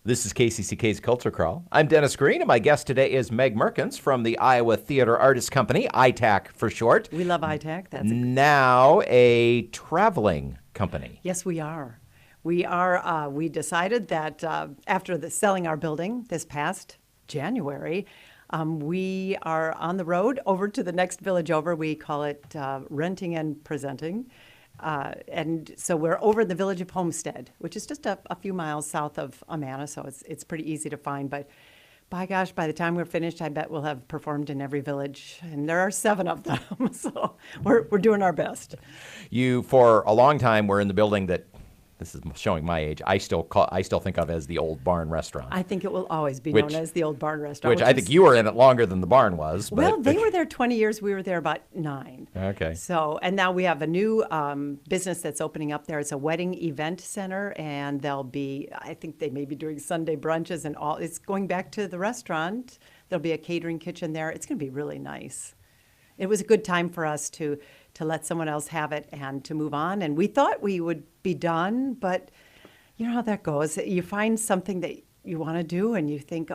This is KCCK's Culture Crawl. I'm Dennis Green, and my guest today is Meg Merckens from the Iowa Theater Artists Company, ITAC for short. We love ITAC. Now a traveling company. Yes, we are. We are. We decided that after selling our building this past January, we are on the road over to the next village over. We call it renting and presenting. And so we're over in the village of Homestead, which is just a few miles south of Amanas, so it's pretty easy to find. But by gosh, by the time we're finished, I bet we'll have performed in every village, and there are 7 of them. So we're doing our best. You, for a long time, were in the building that, this is showing my age, I still think of as the Old Barn Restaurant. I think it will always be known as the Old Barn Restaurant. Which I think you were in it longer than the barn was. Well, they were there 20 years. We were there about 9. Okay. So, and now we have a new business that's opening up there. It's a wedding event center, and they'll be, I think they may be doing Sunday brunches and all. It's going back to the restaurant. There'll be a catering kitchen there. It's going to be really nice. It was a good time for us to let someone else have it and to move on. And we thought we would be done, but you know how that goes. You find something that you want to do and you think,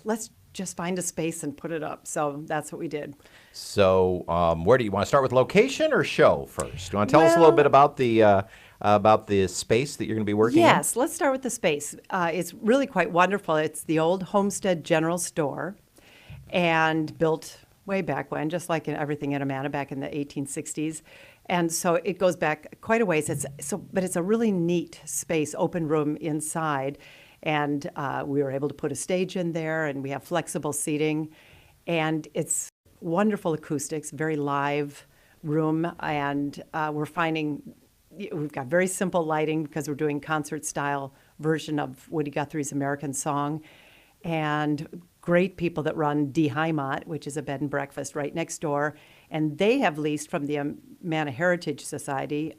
let's just find a space and put it up. So that's what we did. So where do you want to start with, location or show first? Do you want to tell us a little bit about the space that you're going to be working in? Yes, let's start with the space. It's really quite wonderful. It's the old Homestead General Store and built way back when, just like in everything in Amana back in the 1860s. And so it goes back quite a ways. But it's a really neat space, open room inside. And we were able to put a stage in there, and we have flexible seating. And it's wonderful acoustics, very live room. And we're finding we've got very simple lighting because we're doing concert-style version of Woody Guthrie's American Song. And great people that run Die Heimat, which is a bed and breakfast right next door. And they have leased from the Amana Heritage Society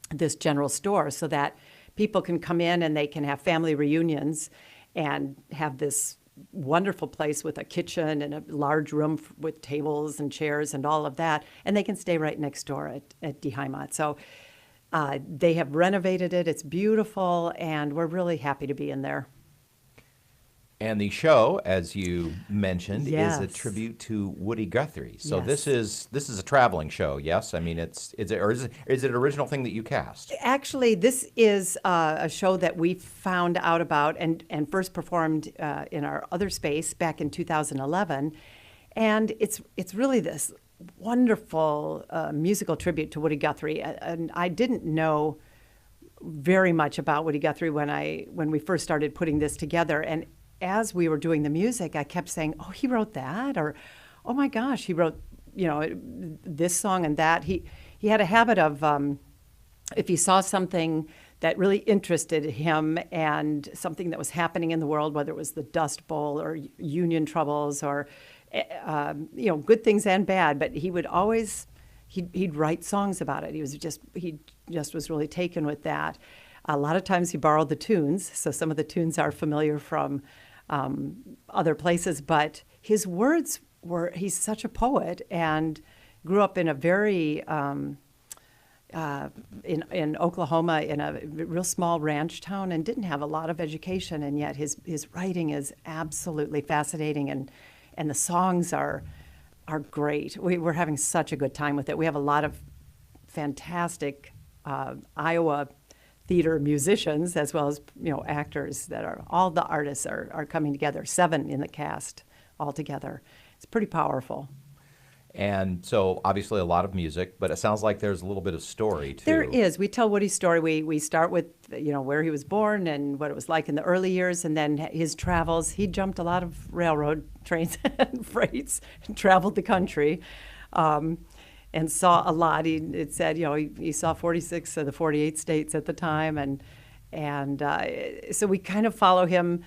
this general store so that people can come in and they can have family reunions and have this wonderful place with a kitchen and a large room with tables and chairs and all of that. And they can stay right next door at Die Heimat. So they have renovated it. It's beautiful, and we're really happy to be in there. And the show, as you mentioned, Yes. is a tribute to Woody Guthrie. So Yes. this is a traveling show, yes? I mean, is it an original thing that you cast? Actually, this is a show that we found out about and first performed in our other space back in 2011. And it's really this wonderful musical tribute to Woody Guthrie. And I didn't know very much about Woody Guthrie when we first started putting this together. And as we were doing the music, I kept saying, "Oh, he wrote that," or "Oh my gosh, he wrote, this song and that." He had a habit of, if he saw something that really interested him and something that was happening in the world, whether it was the Dust Bowl or union troubles or good things and bad, but he would always he'd write songs about it. He just was really taken with that. A lot of times he borrowed the tunes, so some of the tunes are familiar from other places, but his words he's such a poet and grew up in a very, in Oklahoma, in a real small ranch town, and didn't have a lot of education, and yet his writing is absolutely fascinating, and the songs are great. We're having such a good time with it. We have a lot of fantastic Iowa theater musicians, as well as actors all the artists are coming together. 7 in the cast all together. It's pretty powerful. And so obviously a lot of music, but it sounds like there's a little bit of story too. There is. We tell Woody's story. We start with where he was born and what it was like in the early years, and then his travels. He jumped a lot of railroad trains and freights and traveled the country. And saw a lot. It said, he saw 46 of the 48 states at the time, and so we kind of follow him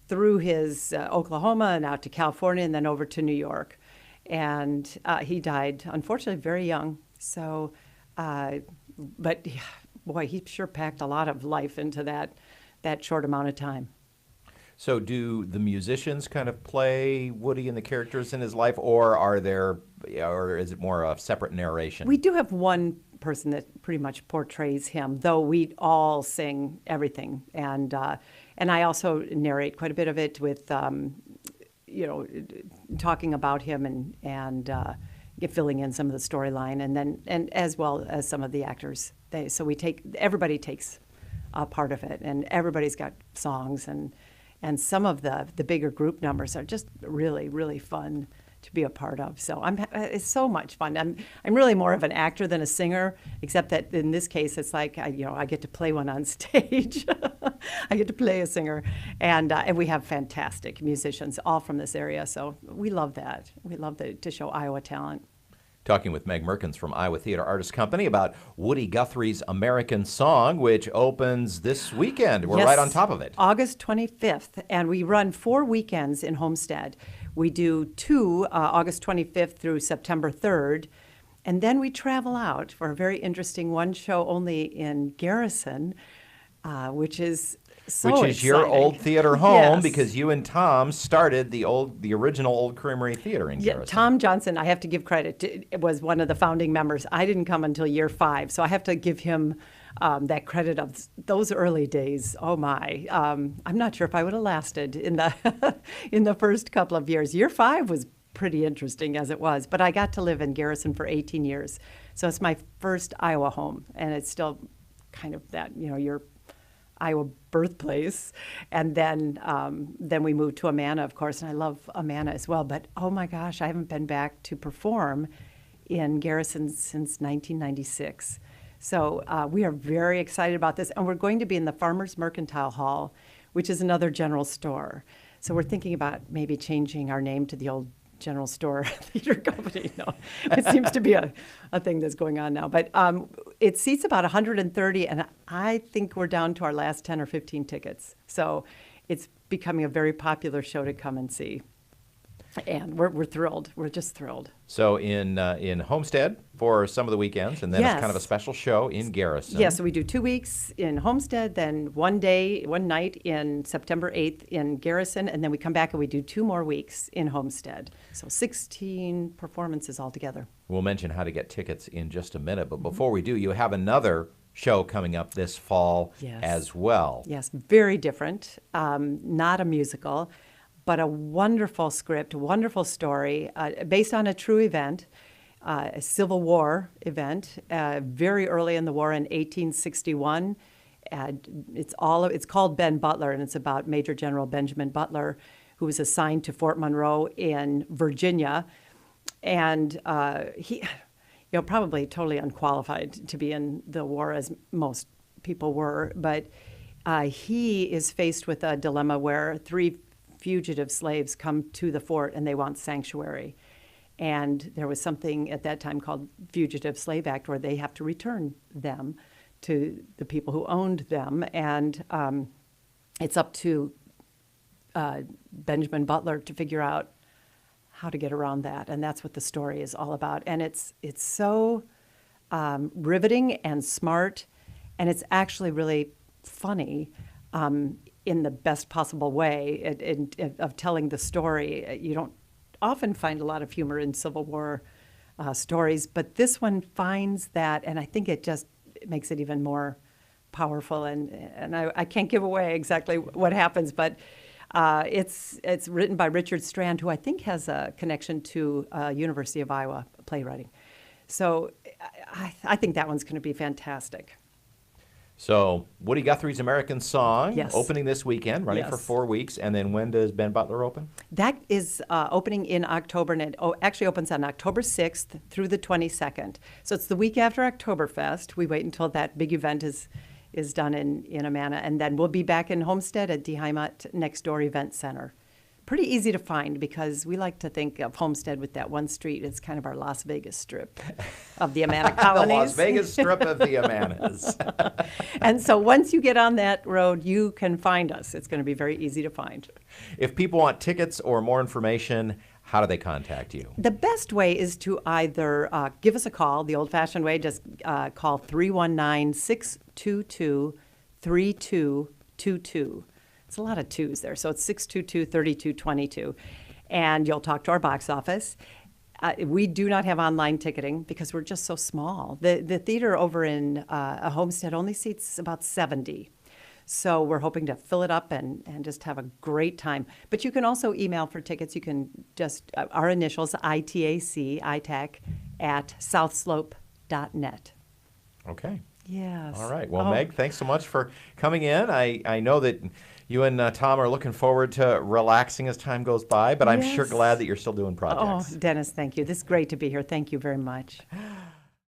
through his Oklahoma and out to California and then over to New York. And he died, unfortunately, very young. So, but boy, he sure packed a lot of life into that short amount of time. So do the musicians kind of play Woody and the characters in his life, or or is it more a separate narration? We do have one person that pretty much portrays him, though we all sing everything. And I also narrate quite a bit of it with, talking about him and filling in some of the storyline, and as well as some of the actors. Everybody takes a part of it, and everybody's got songs, and some of the bigger group numbers are just really, really fun to be a part of. So it's so much fun. I'm really more of an actor than a singer, except that in this case, it's like I get to play one on stage. I get to play a singer, and we have fantastic musicians all from this area. So we love that. We love to show Iowa talent. Talking with Meg Merckens from Iowa Theater Artists Company about Woody Guthrie's American Song, which opens this weekend. We're right on top of it. August 25th, and we run 4 weekends in Homestead. We do 2 August 25th through September 3rd, and then we travel out for a very interesting one show only in Garrison, which is so Which is your exciting. old theater home, Yes. because you and Tom started the original Old Creamery Theatre in Garrison. Tom Johnston, I have to give credit, was one of the founding members. I didn't come until year 5, so I have to give him that credit of those early days. Oh my! I'm not sure if I would have lasted in the in the first couple of years. Year 5 was pretty interesting as it was, but I got to live in Garrison for 18 years, so it's my first Iowa home, and it's still kind of that your Iowa birthplace. And then we moved to Amana, of course, and I love Amana as well. But oh my gosh, I haven't been back to perform in Garrison since 1996. So we are very excited about this, and we're going to be in the Farmers Mercantile Hall, which is another general store. So we're thinking about maybe changing our name to the Old General Store Theater Company. No, it seems to be a thing that's going on now. But it seats about 130, and I think we're down to our last 10 or 15 tickets. So it's becoming a very popular show to come and see. And we're thrilled. We're just thrilled. So in Homestead for some of the weekends, and then Yes. it's kind of a special show in Garrison. Yeah, so we do 2 weeks in Homestead, then one night in September 8th in Garrison, and then we come back and we do 2 more weeks in Homestead. So 16 performances altogether. We'll mention how to get tickets in just a minute, but before we do, you have another show coming up this fall Yes. as well. Yes, very different, not a musical, but a wonderful script, wonderful story, based on a true event, a Civil War event, very early in the war in 1861. It's called Ben Butler, and it's about Major General Benjamin Butler, who was assigned to Fort Monroe in Virginia, and he, probably totally unqualified to be in the war, as most people were, but he is faced with a dilemma where 3 fugitive slaves come to the fort and they want sanctuary. And there was something at that time called Fugitive Slave Act, where they have to return them to the people who owned them. And it's up to Benjamin Butler to figure out how to get around that. And that's what the story is all about. And it's so riveting and smart, and it's actually really funny. In the best possible way of telling the story. You don't often find a lot of humor in Civil War stories, but this one finds that, and I think it makes it even more powerful. And I can't give away exactly what happens, but it's written by Richard Strand, who I think has a connection to University of Iowa playwriting. So I think that one's going to be fantastic. So Woody Guthrie's American Song, Yes. opening this weekend, running for 4 weeks. And then when does Ben Butler open? That is opening in October, and it actually opens on October 6th through the 22nd. So it's the week after Oktoberfest. We wait until that big event is done in Amana, and then we'll be back in Homestead at Die Heimat Next Door Event Center. Pretty easy to find, because we like to think of Homestead with that one street. It's kind of our Las Vegas Strip of the Amana colonies. The Las Vegas Strip of the Amanas. And so once you get on that road, you can find us. It's going to be very easy to find. If people want tickets or more information, how do they contact you? The best way is to either give us a call, the old-fashioned way, just call 319-622-3222. It's a lot of twos there, so it's 622-3222, and you'll talk to our box office. We do not have online ticketing because we're just so small. The theater over in Homestead only seats about 70. So we're hoping to fill it up and just have a great time. But you can also email for tickets. You can just, our initials, ITAC, at southslope.net. Okay. Yes. All right. Well, Meg, thanks so much for coming in. I know that you and Tom are looking forward to relaxing as time goes by, but I'm sure glad that you're still doing projects. Oh, Dennis, thank you. This is great to be here. Thank you very much.